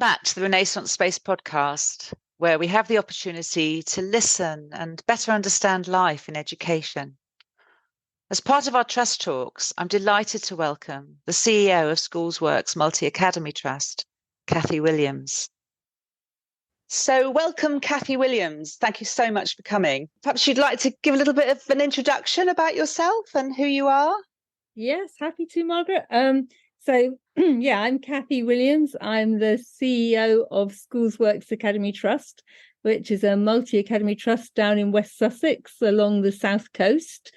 back to the Renaissance Space podcast, where we have the opportunity to listen and better understand life in education. As part of our Trust Talks, I'm delighted to welcome the CEO of Schoolsworks Multi-Academy Trust, Cathy Williams. So welcome, Cathy Williams. Thank you so much for coming. Perhaps you'd like to give a little bit of an introduction about yourself and who you are? Yes, happy to, Margaret. I'm Cathy Williams. I'm the CEO of Schoolsworks Academy Trust, which is a multi-academy trust down in West Sussex along the south coast.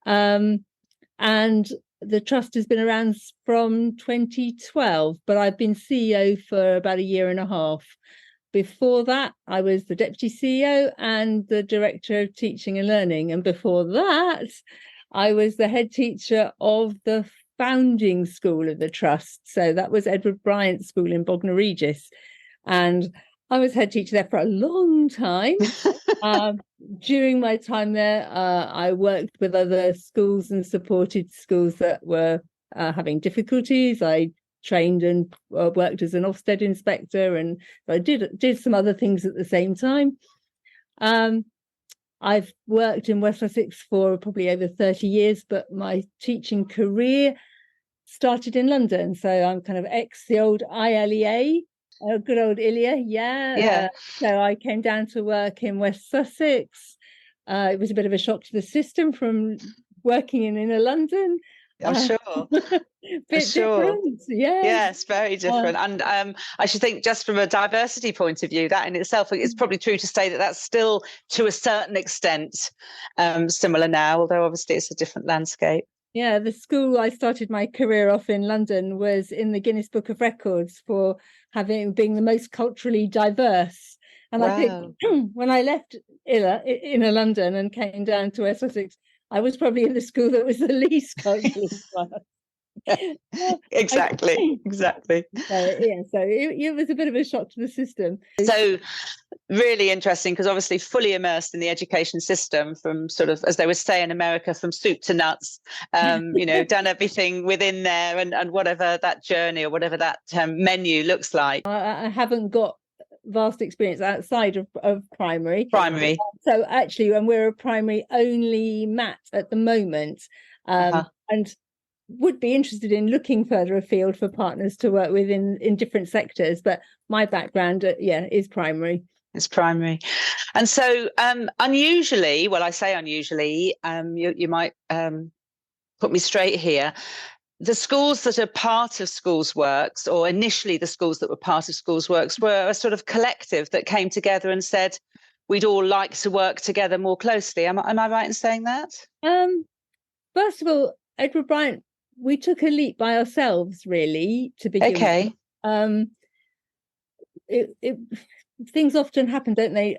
And the trust has been around from 2012, but I've been CEO for about a year and a half. Before that, I was the Deputy CEO and the Director of Teaching and Learning. And before that, I was the head teacher of the founding school of the trust. So that was Edward Bryant School in Bognor Regis. And I was head teacher there for a long time. During my time there, I worked with other schools and supported schools that were having difficulties. I trained and worked as an Ofsted Inspector, and I did some other things at the same time. I've worked in West Sussex for probably over 30 years, but my teaching career started in London. So I'm kind of the old ILEA, good old ILEA, yeah. So I came down to work in West Sussex. It was a bit of a shock to the system from working in inner London. I'm sure. Different, yes, very different. And I should think, just from a diversity point of view, that in itself, it's probably true to say that that's still, to a certain extent, similar now, although obviously it's a different landscape. Yeah, the school I started my career off in London was in the Guinness Book of Records for being the most culturally diverse. And wow. I think when I left inner London and came down to West Sussex, I was probably in the school that was the least culturally diverse. Exactly. So it was a bit of a shock to the system. So really interesting, because obviously fully immersed in the education system from sort of, as they would say in America, from soup to nuts, done everything within there and whatever that journey or whatever that menu looks like. I haven't got vast experience outside of primary. So actually, when we're a primary only MAT at the moment, and would be interested in looking further afield for partners to work with in different sectors, but my background is primary. It's primary. And so unusually, well, I say unusually, you might put me straight here, the schools that are part of Schoolsworks, or initially the schools that were part of Schoolsworks, were a sort of collective that came together and said, we'd all like to work together more closely. Am I right in saying that? First of all, Edward Bryant, we took a leap by ourselves, really, to begin with. Things often happen, don't they?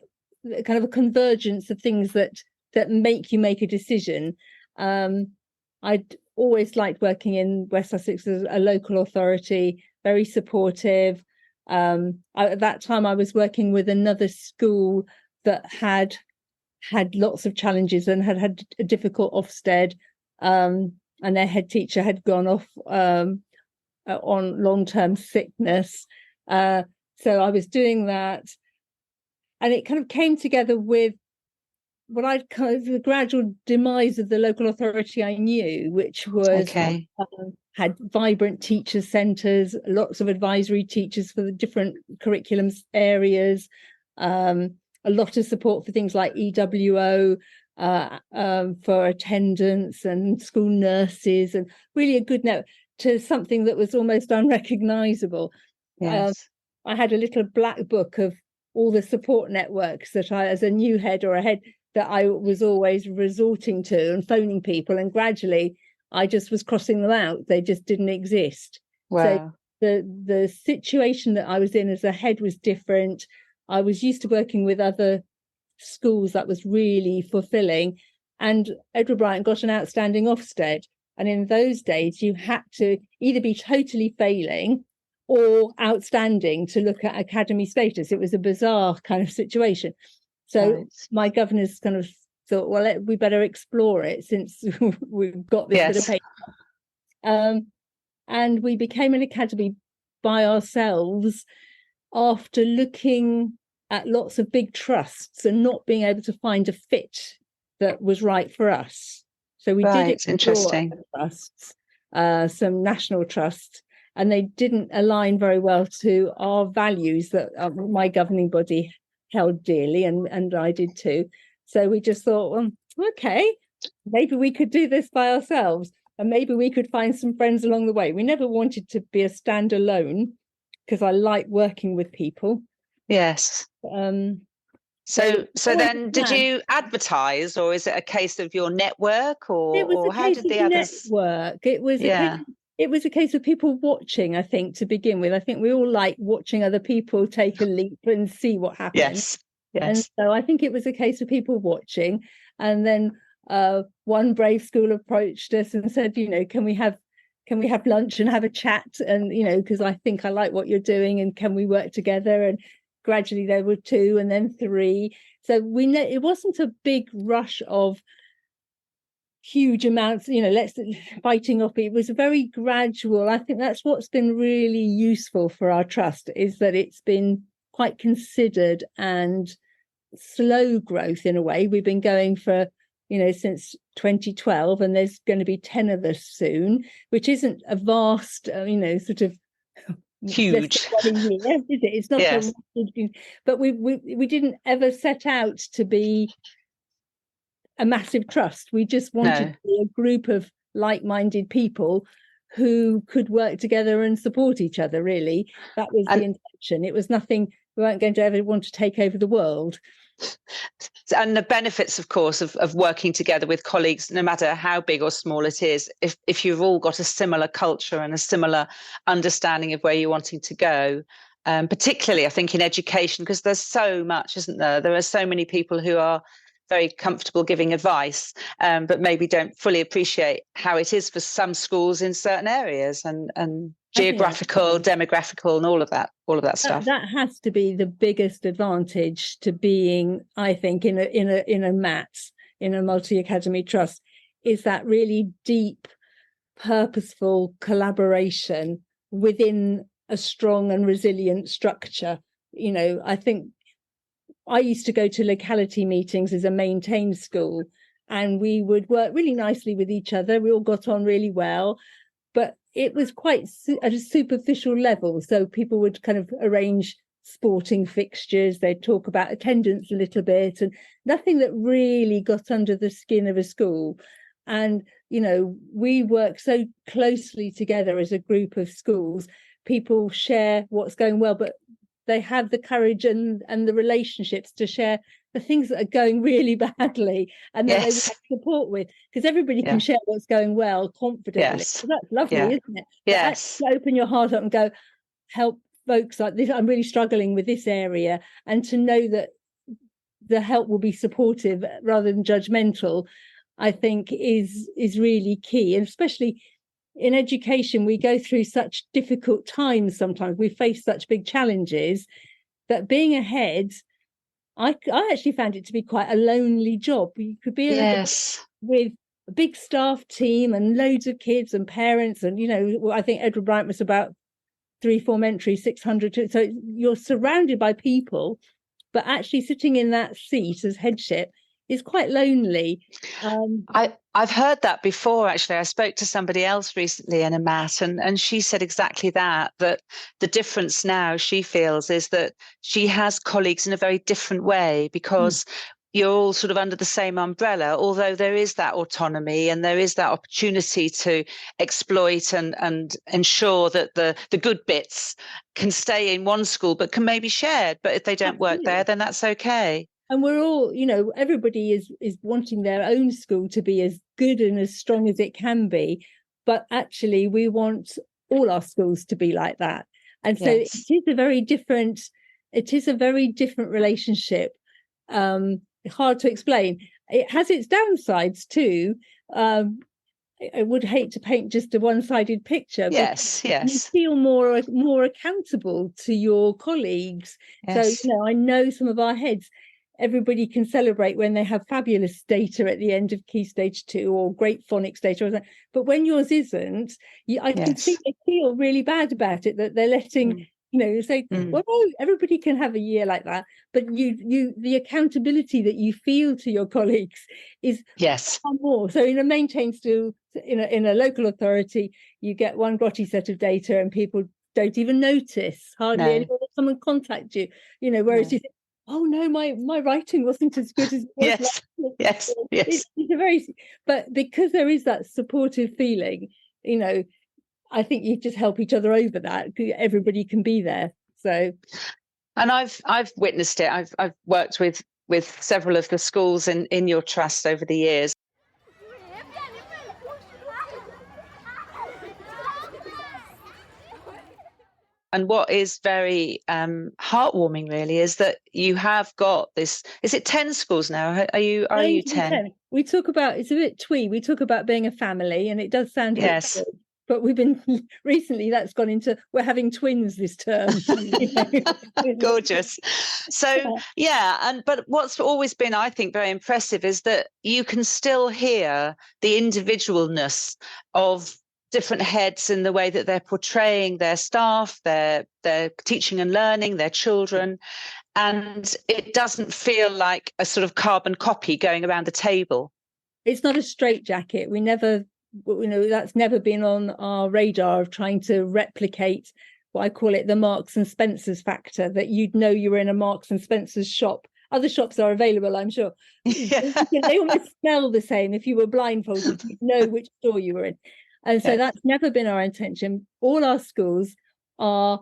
Kind of a convergence of things that make you make a decision. I'd always liked working in West Sussex as a local authority, very supportive. At that time, I was working with another school that had lots of challenges and had a difficult Ofsted. And their head teacher had gone off on long-term sickness. So I was doing that. And it kind of came together with what I'd kind of the gradual demise of the local authority I knew, which was had vibrant teacher centres, lots of advisory teachers for the different curriculum areas, a lot of support for things like EWO, for attendance and school nurses, and really a good note to something that was almost unrecognisable. Yes. I had a little black book of all the support networks that I, as a new head or a head, that I was always resorting to and phoning people, and gradually I just was crossing them out. They just didn't exist. Wow. So the situation that I was in as a head was different. I was used to working with other schools that was really fulfilling, and Edward Bryant got an outstanding Ofsted, and in those days you had to either be totally failing or outstanding to look at academy status. It was a bizarre kind of situation. So my governors kind of thought, well, we better explore it since we've got this bit of paper. And we became an academy by ourselves after looking at lots of big trusts and not being able to find a fit that was right for us. So we did explore interesting trusts, some national trusts, and they didn't align very well to our values that my governing body held dearly, and I did too. So we just thought, well, okay, maybe we could do this by ourselves, and maybe we could find some friends along the way. We never wanted to be a standalone, because I like working with people. Yes. So then did you advertise, or is it a case of your network, or how did the others network? It was a case of people watching, I think, to begin with. I think we all like watching other people take a leap and see what happens. Yes. And so I think it was a case of people watching. And then one brave school approached us and said, can we have lunch and have a chat? And, because I think I like what you're doing, and can we work together? And gradually there were 2 and then 3. So it wasn't a big rush of huge amounts, let's biting off. It was very gradual. I think that's what's been really useful for our trust, is that it's been quite considered and slow growth in a way. We've been going for since 2012, and there's going to be 10 of us soon, which isn't a vast sort of huge year, is it? It's not yes. But we didn't ever set out to be a massive trust. We just wanted to be a group of like-minded people who could work together and support each other. Really, that was the intention. It was nothing. We weren't going to ever want to take over the world. And the benefits, of course, of working together with colleagues, no matter how big or small it is, if you've all got a similar culture and a similar understanding of where you're wanting to go, particularly, I think, in education, because there's so much, isn't there? There are so many people who are very comfortable giving advice, but maybe don't fully appreciate how it is for some schools in certain areas, and geographical, demographical, and all of that stuff. That has to be the biggest advantage to being, I think, in a MATS, in a multi-academy trust, is that really deep, purposeful collaboration within a strong and resilient structure. I think I used to go to locality meetings as a maintained school, and we would work really nicely with each other. We all got on really well, but it was quite at a superficial level. So people would kind of arrange sporting fixtures, they'd talk about attendance a little bit, and nothing that really got under the skin of a school. And, we work so closely together as a group of schools. People share what's going well, but they have the courage and the relationships to share the things that are going really badly, and that they will have support with, because everybody can share what's going well confidently. So that's lovely, isn't it? Yes. Open your heart up and go, help folks like this. I'm really struggling with this area, and to know that the help will be supportive rather than judgmental, I think is really key. And especially in education, we go through such difficult times sometimes. We face such big challenges that being a head, I actually found it to be quite a lonely job. You could be with a big staff team and loads of kids and parents, and I think Edward Bryant was about 3 formentary, 600. So you're surrounded by people, but actually sitting in that seat as headship is quite lonely. I've heard that before, actually. I spoke to somebody else recently in a MAT, and she said exactly that the difference now she feels is that she has colleagues in a very different way, because you're all sort of under the same umbrella, although there is that autonomy and there is that opportunity to exploit and ensure that the good bits can stay in one school but can maybe shared. But if they don't work there, then that's okay. And we're all, everybody is wanting their own school to be as good and as strong as it can be. But actually, we want all our schools to be like that. And so it is a very different relationship. Hard to explain. It has its downsides too. I would hate to paint just a one-sided picture. Yes. You feel more accountable to your colleagues. Yes. So, I know some of our heads, everybody can celebrate when they have fabulous data at the end of Key Stage 2 or great phonics data. But when yours isn't, I can see they feel really bad about it, that they're letting You say, well, no, everybody can have a year like that, but the accountability that you feel to your colleagues is far more. So in a maintained school, in a local authority, you get one grotty set of data and people don't even notice hardly anyone. Someone contact you, whereas you think, oh no, my writing wasn't as good as it was. Yes. It's a but because there is that supportive feeling, I think you just help each other over that. Everybody can be there. So, and I've witnessed it. I've worked with several of the schools in your trust over the years. And what is very heartwarming, really, is that you have got this. Is it 10 schools now? Are you 10? We talk about, it's a bit twee. We talk about being a family, and it does sound a bit good, but we've been recently that's gone into we're having twins this term. Gorgeous. So but what's always been, I think, very impressive is that you can still hear the individualness of different heads in the way that they're portraying their staff, their teaching and learning, their children, and it doesn't feel like a sort of carbon copy going around the table. It's not a straitjacket. We never, that's never been on our radar of trying to replicate what I call it the Marks and Spencer's factor, that you'd know you were in a Marks and Spencer's shop. Other shops are available, I'm sure. They almost smell the same. If you were blindfolded, you'd know which store you were in. And so that's never been our intention. All our schools are,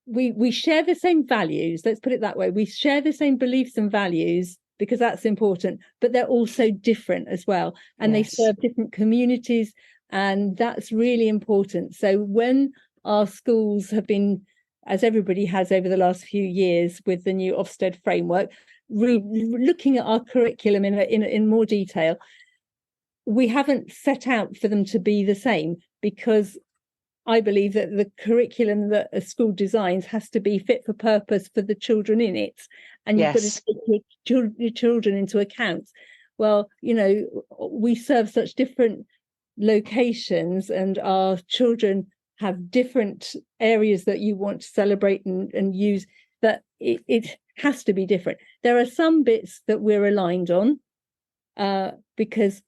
we share the same values, let's put it that way. We share the same beliefs and values because that's important, but they're also different as well. And they serve different communities, and that's really important. So when our schools have been, as everybody has over the last few years with the new Ofsted framework, looking at our curriculum in more detail, we haven't set out for them to be the same, because I believe that the curriculum that a school designs has to be fit for purpose for the children in it. And you've got to take your children into account. Well, we serve such different locations, and our children have different areas that you want to celebrate and use, that it has to be different. There are some bits that we're aligned on because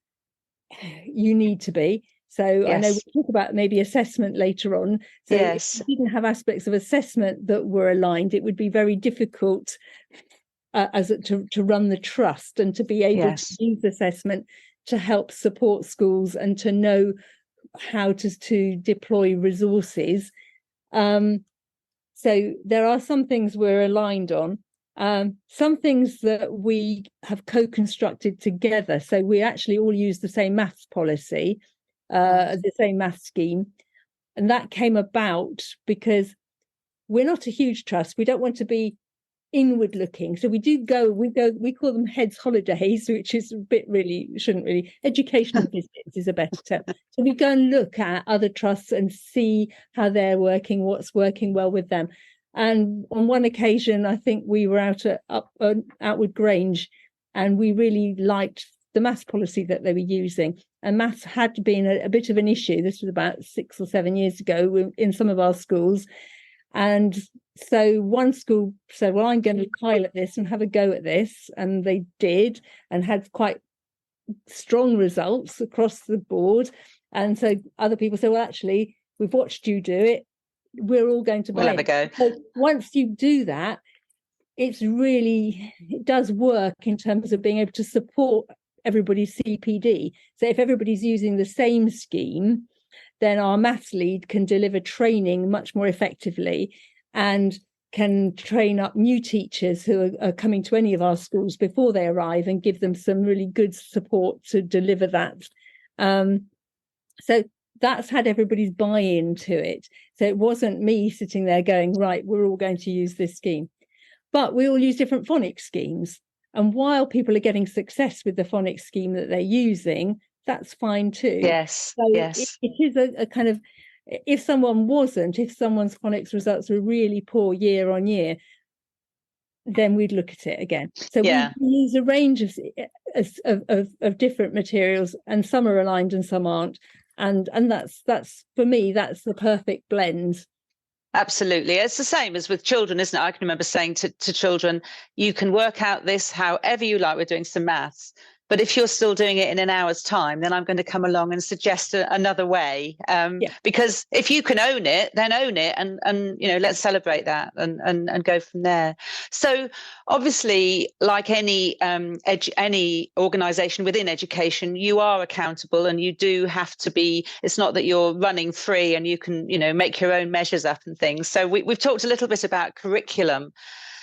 you need to be. So I know we'll talk about maybe assessment later on. So if we didn't have aspects of assessment that were aligned, it would be very difficult to run the trust and to be able to use assessment to help support schools and to know how to deploy resources. So there are some things we're aligned on. Some things that we have co-constructed together. So we actually all use the same maths policy, the same maths scheme. And that came about because we're not a huge trust. We don't want to be inward looking. So we call them heads holidays, which is a bit educational visits is a better term. So we go and look at other trusts and see how they're working, what's working well with them. And on one occasion, I think we were out at Outward Grange, and we really liked the maths policy that they were using. And maths had been a bit of an issue. This was about 6 or 7 years ago in some of our schools. And so one school said, well, I'm going to pilot this and have a go at this. And they did, and had quite strong results across the board. And so other people said, well, actually, we've watched you do it. We're all going to have a go. So once you do that, it does work in terms of being able to support everybody's CPD. So if everybody's using the same scheme, then our maths lead can deliver training much more effectively and can train up new teachers who are coming to any of our schools before they arrive and give them some really good support to deliver that. So that's had everybody's buy-in to it. So it wasn't me sitting there going, right, we're all going to use this scheme. But we all use different phonics schemes. And while people are getting success with the phonics scheme that they're using, that's fine too. Yes. So it is a kind of, if someone's phonics results were really poor year on year, then we'd look at it again. So we use a range of different materials, and some are aligned and some aren't. And that's for me, that's the perfect blend. Absolutely. It's the same as with children, isn't it? I can remember saying to children, you can work out this however you like. We're doing some maths. But if you're still doing it in an hour's time, then I'm going to come along and suggest another way. Because if you can own it, then own it, and let's celebrate that and go from there. So obviously, like any organisation within education, you are accountable, and you do have to be. It's not that you're running free and you can make your own measures up and things. So we've talked a little bit about curriculum.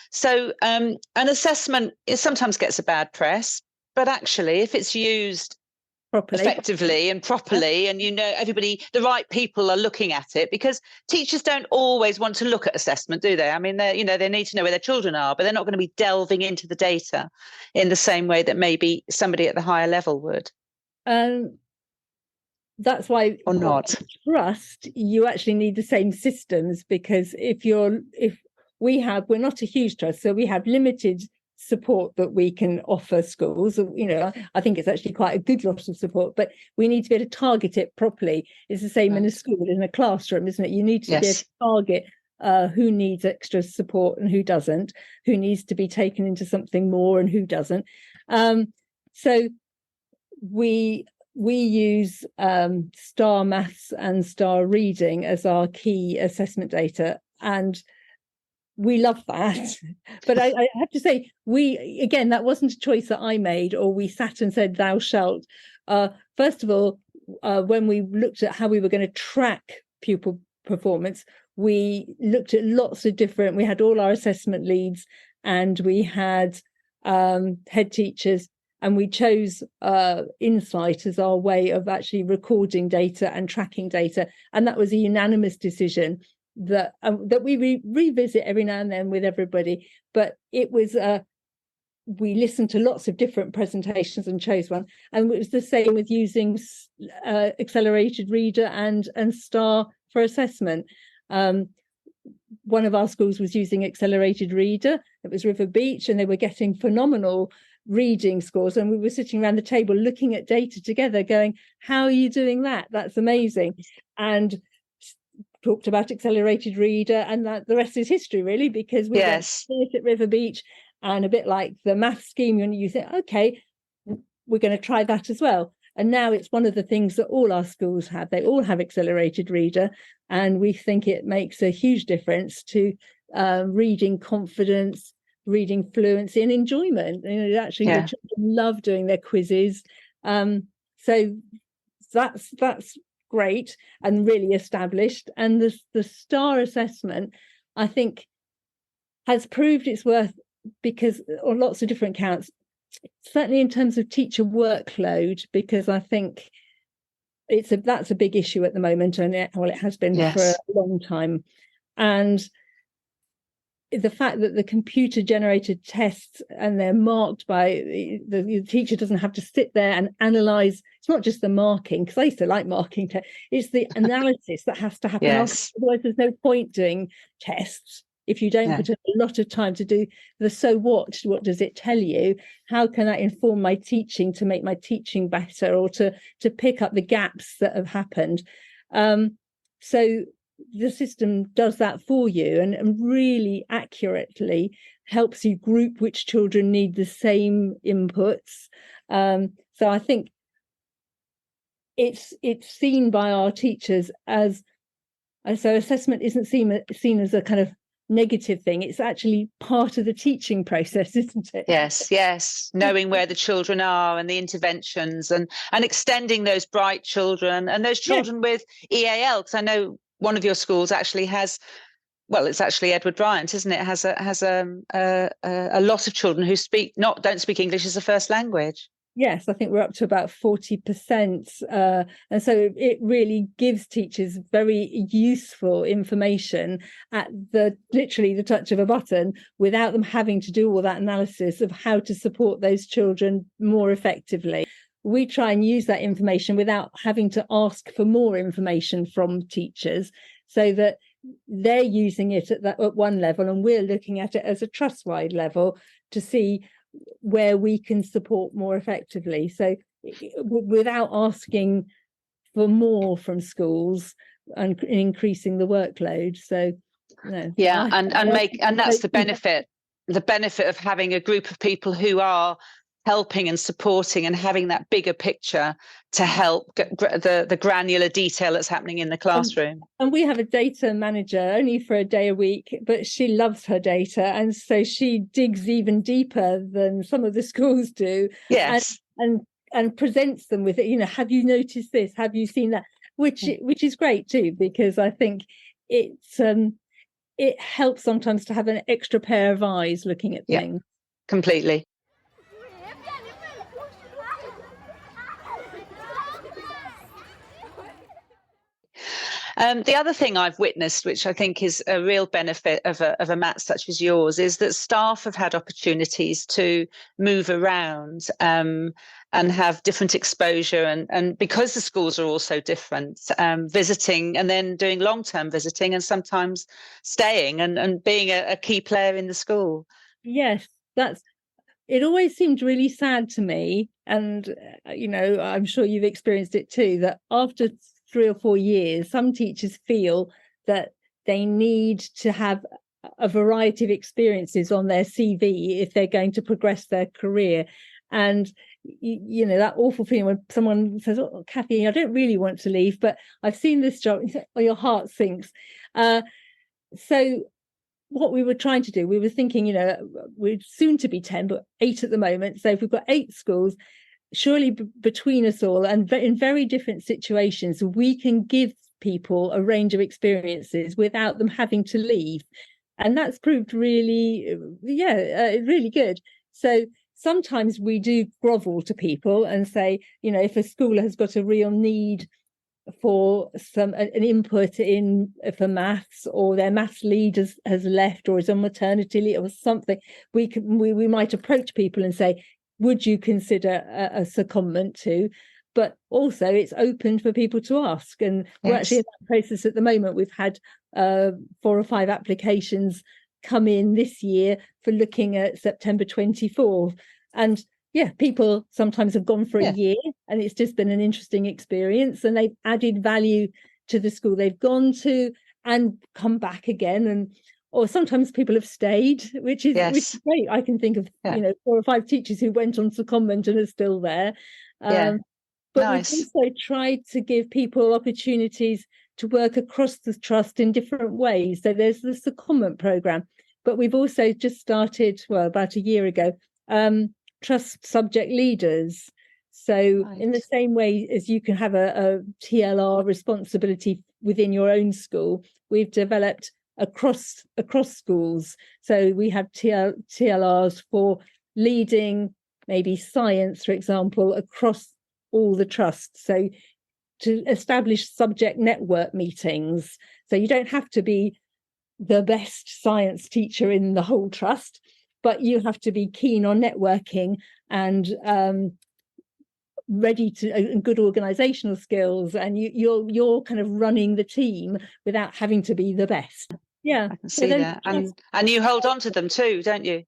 So an assessment, it sometimes gets a bad press. But actually, if it's used properly, effectively and properly, and everybody, the right people are looking at it, because teachers don't always want to look at assessment, do they? I mean, they need to know where their children are, but they're not going to be delving into the data in the same way that maybe somebody at the higher level would. That's why, or not, trust, you actually need the same systems, because we're not a huge trust, so we have limited support that we can offer schools. I think it's actually quite a good lot of support, but we need to be able to target it properly. It's the same in a school, in a classroom, isn't it? You need to be able to target who needs extra support and who doesn't, who needs to be taken into something more and who doesn't. So we use STAR Maths and STAR Reading as our key assessment data, and we love that. But I have to say, that wasn't a choice that I made, or we sat and said, thou shalt. First of all, when we looked at how we were going to track pupil performance, we looked at lots of different, we had all our assessment leads, and we had head teachers, and we chose Insight as our way of actually recording data and tracking data. And that was a unanimous decision that we revisit every now and then with everybody. But it was we listened to lots of different presentations and chose one. And it was the same with using Accelerated Reader and STAR for assessment. One of our schools was using Accelerated Reader. It was River Beach, and they were getting phenomenal reading scores, and we were sitting around the table looking at data together going, how are you doing that? That's amazing. And talked about Accelerated Reader, and that the rest is history, really, because we went at River Beach, and a bit like the math scheme, you think, okay, we're going to try that as well. And now it's one of the things that all our schools have. They all have Accelerated Reader, and we think it makes a huge difference to reading confidence, reading fluency, and enjoyment. The children love doing their quizzes. So that's great and really established. And the STAR assessment, I think, has proved its worth, because on lots of different counts, certainly in terms of teacher workload, because I think that's a big issue at the moment, and it has been for a long time. And the fact that the computer generated tests, and they're marked by the teacher doesn't have to sit there and analyze. It's not just the marking, because I used to like marking tests. It's the analysis that has to happen. Otherwise, there's no point doing tests if you don't put a lot of time to do the so what does it tell you? How can that inform my teaching to make my teaching better, or to pick up the gaps that have happened? So the system does that for you, and really accurately helps you group which children need the same inputs. So I think it's seen by our teachers as, so assessment isn't seen as a kind of negative thing. It's actually part of the teaching process, isn't it? Yes. Knowing where the children are and the interventions, and extending those bright children and those children with EAL, because I know one of your schools actually has, well, it's actually Edward Bryant, isn't it? Has a lot of children who don't speak English as a first language. Yes, I think we're up to about 40%. And so it really gives teachers very useful information at literally the touch of a button, without them having to do all that analysis of how to support those children more effectively. We try and use that information without having to ask for more information from teachers, so that they're using it at one level, and we're looking at it as a trust-wide level to see where we can support more effectively. So without asking for more from schools and increasing the workload. So No. Yeah, and that's the benefit of having a group of people who are helping and supporting and having that bigger picture to help the granular detail that's happening in the classroom. And we have a data manager only for a day a week, but she loves her data, and so she digs even deeper than some of the schools do. Yes. And presents them with it. Have you noticed this? Have you seen that? Which is great too, because I think it helps sometimes to have an extra pair of eyes looking at things. Completely. The other thing I've witnessed, which I think is a real benefit of a mat such as yours, is that staff have had opportunities to move around and have different exposure. And because the schools are all so different, visiting and then doing long-term visiting and sometimes staying and being a key player in the school. Yes, it always seemed really sad to me. And, I'm sure you've experienced it too, that after 3 or 4 years, some teachers feel that they need to have a variety of experiences on their CV if they're going to progress their career. And, that awful feeling when someone says, "Oh, Cathy, I don't really want to leave, but I've seen this job," or your heart sinks. So what we were trying to do, we were thinking, we're soon to be 10, but 8 at the moment. So if we've got 8 schools, surely between us all and in very different situations, we can give people a range of experiences without them having to leave. And that's proved really, really good. So sometimes we do grovel to people and say, if a school has got a real need for an input in for maths, or their maths lead has left or is on maternity leave or something, we might approach people and say, would you consider a secondment to? But also it's open for people to ask. And we're actually in that process at the moment. We've had 4 or 5 applications come in this year for looking at September 24. And people sometimes have gone for a year, and it's just been an interesting experience, and they've added value to the school they've gone to and come back again. Or sometimes people have stayed, which is great. I can think of 4 or 5 teachers who went on secondment and are still there. But nice. We've also tried to give people opportunities to work across the trust in different ways. So there's the secondment programme, but we've also just started, about a year ago, trust subject leaders. So in the same way as you can have a TLR responsibility within your own school, we've developed across schools. So we have TLRs for leading maybe science, for example, across all the trusts. So to establish subject network meetings. So you don't have to be the best science teacher in the whole trust, but you have to be keen on networking and ready to and good organizational skills, and you're kind of running the team without having to be the best. I can see that. And you hold on to them too, don't you?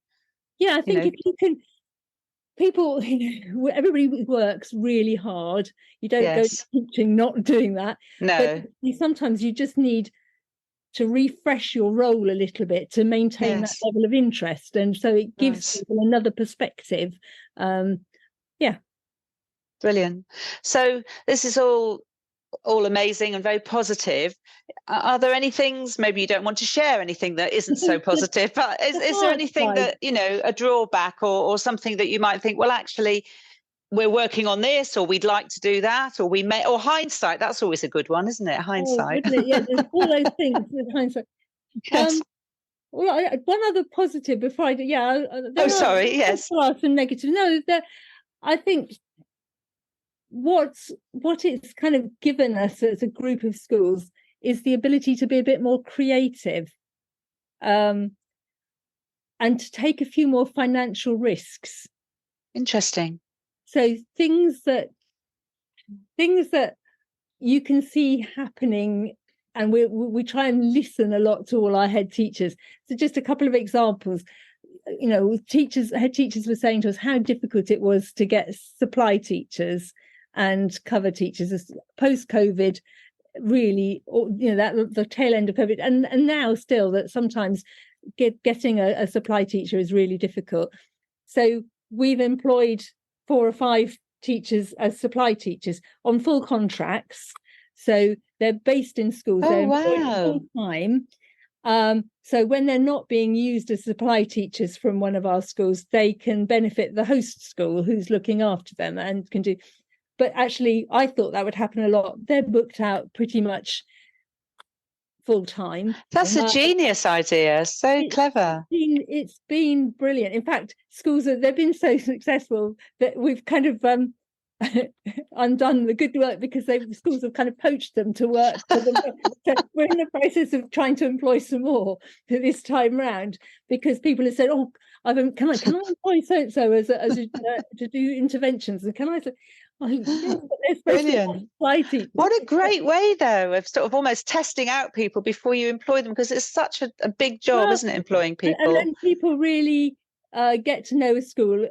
I think if you can, people, everybody works really hard. You don't go teaching not doing that. No. But sometimes you just need to refresh your role a little bit to maintain that level of interest, and so it gives people another perspective. Brilliant. So this is all amazing and very positive. Are there any things, maybe you don't want to share anything that isn't so positive, but is there anything that, a drawback or something that you might think, well, actually we're working on this, or we'd like to do that, or or hindsight? That's always a good one, isn't it? Hindsight. There's all those things with hindsight. Yes. One other positive before I do. There are some negative. No, I think what it's kind of given us as a group of schools is the ability to be a bit more creative, and to take a few more financial risks. Interesting. So things that you can see happening, and we try and listen a lot to all our head teachers. So just a couple of examples. Head teachers were saying to us how difficult it was to get supply teachers and cover teachers. Post-COVID, really, that the tail end of COVID, and now still that sometimes getting a supply teacher is really difficult. So we've employed 4 or 5 teachers as supply teachers on full contracts. So they're based in schools. They're employed full time. So when they're not being used as supply teachers from one of our schools, they can benefit the host school who's looking after them and can do. But actually, I thought that would happen a lot. They're booked out pretty much full time. That's a genius idea. So clever. It's been brilliant. In fact, schools they've been so successful that we've kind of undone the good work because schools have kind of poached them to work for them. So we're in the process of trying to employ some more this time round because people have said, "Oh, can I employ so and so as to do interventions?" And can I say, brilliant. What a great way, though, of sort of almost testing out people before you employ them, because it's such a big job, isn't it, employing people? And people really get to know a school.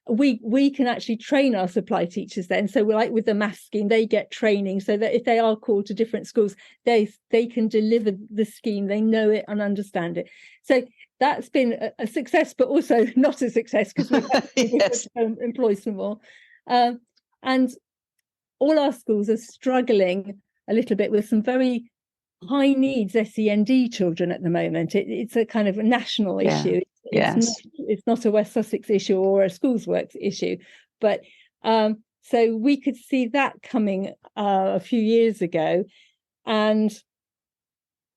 We can actually train our supply teachers then. So we're like with the maths scheme, they get training so that if they are called to different schools, they can deliver the scheme, they know it and understand it. So that's been a success, but also not a success because we've had to employ some more. And all our schools are struggling a little bit with some very high needs SEND children at the moment. It's a kind of a national issue. It's not a West Sussex issue or a Schoolsworks issue. But so we could see that coming a few years ago. And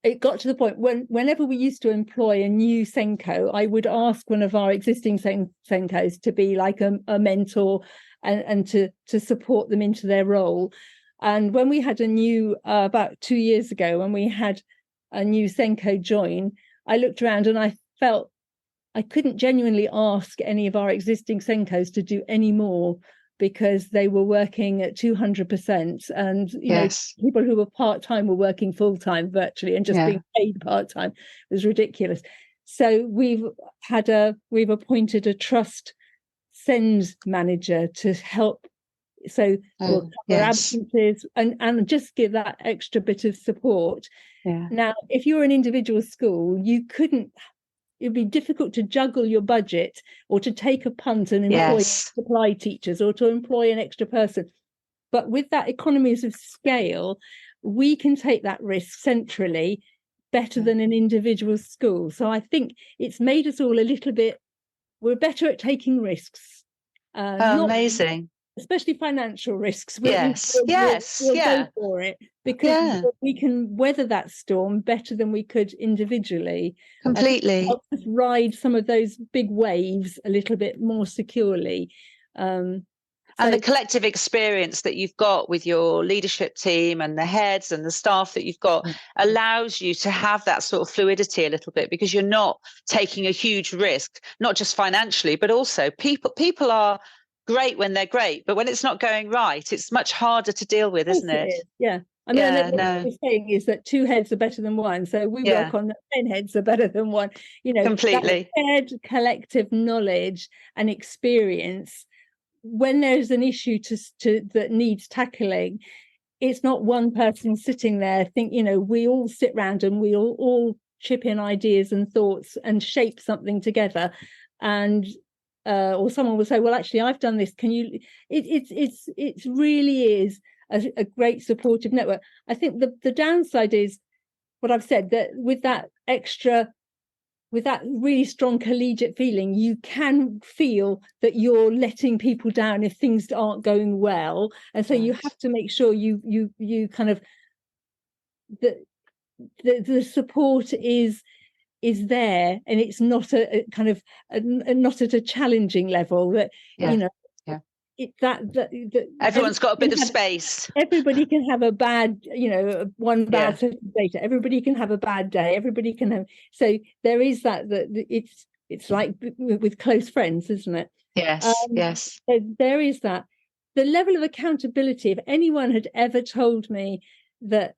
it got to the point whenever we used to employ a new Senko, I would ask one of our existing Senkos to be like a mentor and to support them into their role. And when we had a new, about 2 years ago, when we had a new Senko join, I looked around and I felt I couldn't genuinely ask any of our existing Senkos to do any more because they were working at 200%. And, you know, people who were part-time were working full-time virtually and just being paid part-time. It was ridiculous. So we've appointed a trust send manager to help. So we'll cover absences and just give that extra bit of support. Now, if you're an individual school, it'd be difficult to juggle your budget or to take a punt and employ supply teachers or to employ an extra person. But with that economies of scale, we can take that risk centrally better than an individual school. So I think it's made us all a little bit, we're better at taking risks. Amazing. Especially financial risks. We'll go for it because we can weather that storm better than we could individually. Completely. Help us ride some of those big waves a little bit more securely. And the collective experience that you've got with your leadership team and the heads and the staff that you've got allows you to have that sort of fluidity a little bit because you're not taking a huge risk, not just financially, but also people are great when they're great, but when it's not going right, it's much harder to deal with, isn't it? Yeah. I mean, what we're saying is that 2 heads are better than 1. So we work on 10 heads are better than 1. You know, completely. That shared collective knowledge and experience. When there's an issue that needs tackling, it's not one person sitting there. We all sit round and we all chip in ideas and thoughts and shape something together. And or someone will say, well, actually, I've done this. Can you? It really is a great supportive network. I think the downside is what I've said, that with that really strong collegiate feeling, you can feel that you're letting people down if things aren't going well, and so you have to make sure you kind of the support is there, and it's not a kind of not at a challenging level that everyone's got a bit of space. Everybody can have a bad, one bad data. Everybody can have a bad day. Everybody can have. So there is that it's like with close friends, isn't it? Yes. So there is that. The level of accountability. If anyone had ever told me that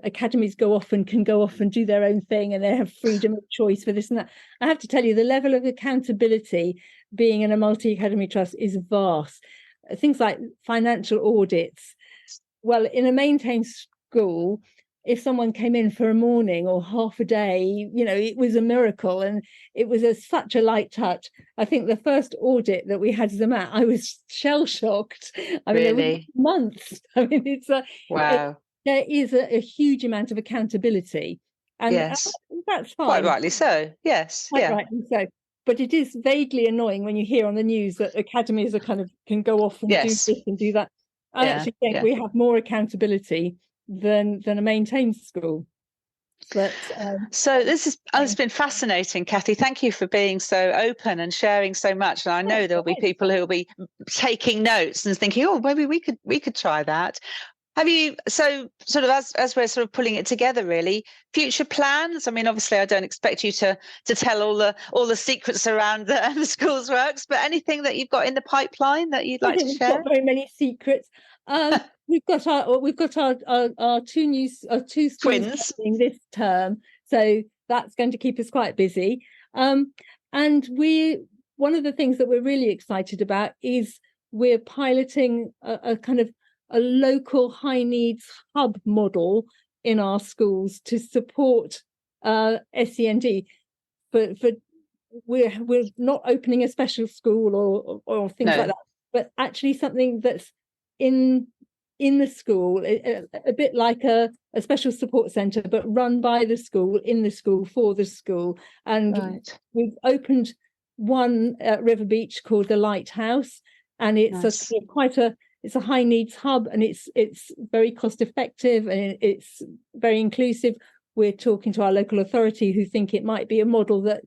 academies can go off and do their own thing and they have freedom of choice for this and that, I have to tell you, the level of accountability being in a multi-academy trust is vast. Things like financial audits. Well, in a maintained school, if someone came in for a morning or half a day, it was a miracle, and it was such a light touch. I think the first audit that we had as a mat, I was shell shocked. I mean, Really? it was months. I mean, Wow. there is a huge amount of accountability, and Yes. that's fine. Quite rightly so. Yes. Quite Yeah. rightly so. But it is vaguely annoying when you hear on the news that academies are can go off and do Yes. this and do that. I actually think we have more accountability than a maintained school. But so it's been fascinating, Cathy. Thank you for being so open and sharing so much. And I know there'll be people who will be taking notes and thinking, oh, maybe we could try that. Have you, so sort of as we're sort of pulling it together, really, future plans? I mean, obviously, I don't expect you to tell all the secrets around the Schoolsworks, but anything that you've got in the pipeline that you'd like to share? We've got very many secrets. We've got our two schools Twins this term, so that's going to keep us quite busy. And one of the things that we're really excited about is we're piloting a kind of a local high needs hub model in our schools to support SEND. For we're not opening a special school or things like that, but actually something that's in the school, a bit like a special support centre, but run by the school, in the school, for the school. And we've opened one at River Beach called the Lighthouse, and it's it's a high needs hub, and it's very cost effective, and it's very inclusive. We're talking to our local authority, who think it might be a model that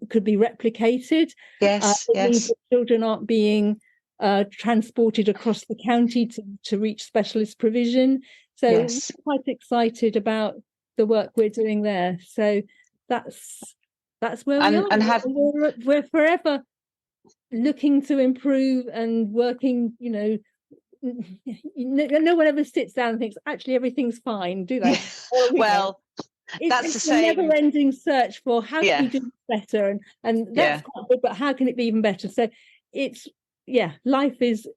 could be replicated. Yes, it means that children aren't being transported across the county to reach specialist provision. So we're quite excited about the work we're doing there. So that's where we are. And we're forever looking to improve and working. No one ever sits down and thinks actually everything's fine, do they? Well, it's a never-ending search for how can we do better, and that's quite good, but how can it be even better? So it's life is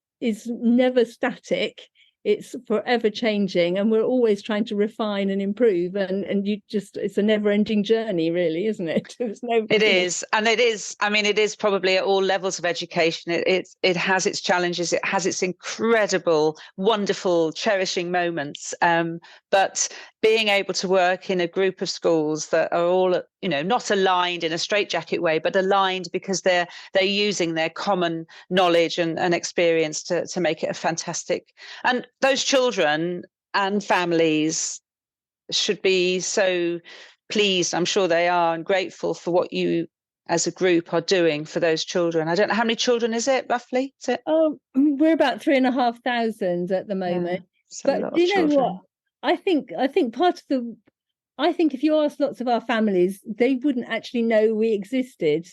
never static. It's forever changing, and we're always trying to refine and improve, and it's a never-ending journey, really, isn't it? It is. I mean, it is probably at all levels of education. It has its challenges. It has its incredible, wonderful, cherishing moments. But being able to work in a group of schools that are all, not aligned in a straitjacket way, but aligned because they're using their common knowledge and experience to make it a fantastic. And those children and families should be so pleased, I'm sure they are, and grateful for what you as a group are doing for those children. I don't know, how many children is it roughly? We're about 3,500 at the moment. But do you know what? I think part of I think if you ask lots of our families, they wouldn't actually know we existed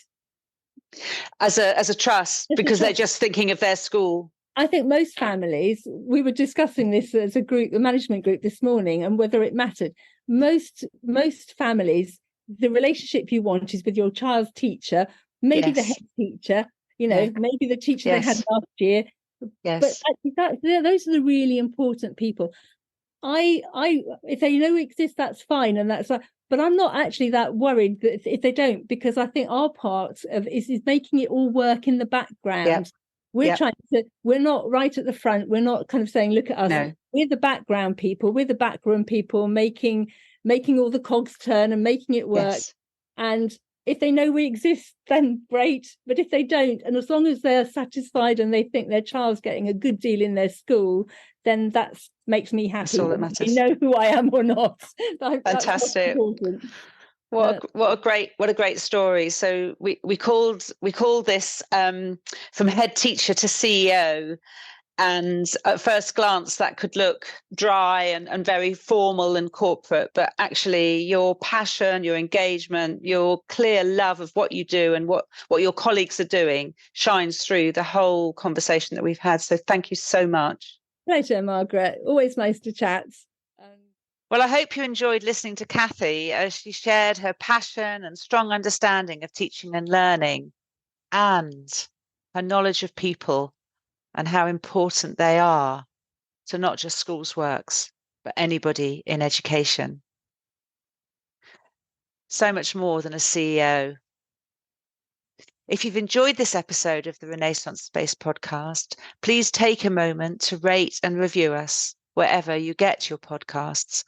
as a trust, because they're just thinking of their school. I think most families, we were discussing this as a group, the management group this morning, and whether it mattered. Most families, the relationship you want is with your child's teacher, maybe the head teacher, maybe the teacher they had last year. But actually those are the really important people. If they know we exist, that's fine, and that's but I'm not actually that worried that if they don't, because I think our part of is making it all work in the background. We're trying to, we're not right at the front. We're not kind of saying, look at us. No. We're the background people. We're the backroom people making all the cogs turn and making it work. Yes. And if they know we exist, then great. But if they don't, and as long as they're satisfied and they think their child's getting a good deal in their school, then that makes me happy. That's all that matters. They know who I am or not. Fantastic. What a great story. So we called this from head teacher to CEO, and at first glance that could look dry and very formal and corporate, but actually your passion, your engagement, your clear love of what you do and what your colleagues are doing shines through the whole conversation that we've had. So thank you so much. Pleasure, Margaret. Always nice to chat. Well, I hope you enjoyed listening to Cathy as she shared her passion and strong understanding of teaching and learning, and her knowledge of people and how important they are to not just Schoolsworks, but anybody in education. So much more than a CEO. If you've enjoyed this episode of the Renaissance Space podcast, please take a moment to rate and review us wherever you get your podcasts.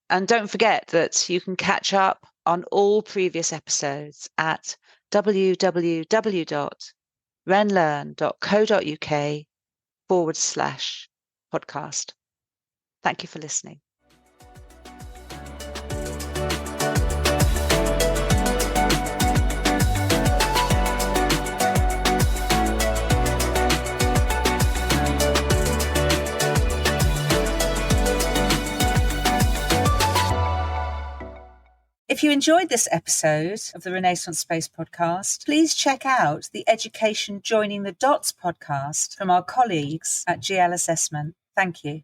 And don't forget that you can catch up on all previous episodes at www.renlearn.co.uk/podcast. Thank you for listening. If you enjoyed this episode of the Renaissance Space podcast, please check out the Education Joining the Dots podcast from our colleagues at GL Assessment. Thank you.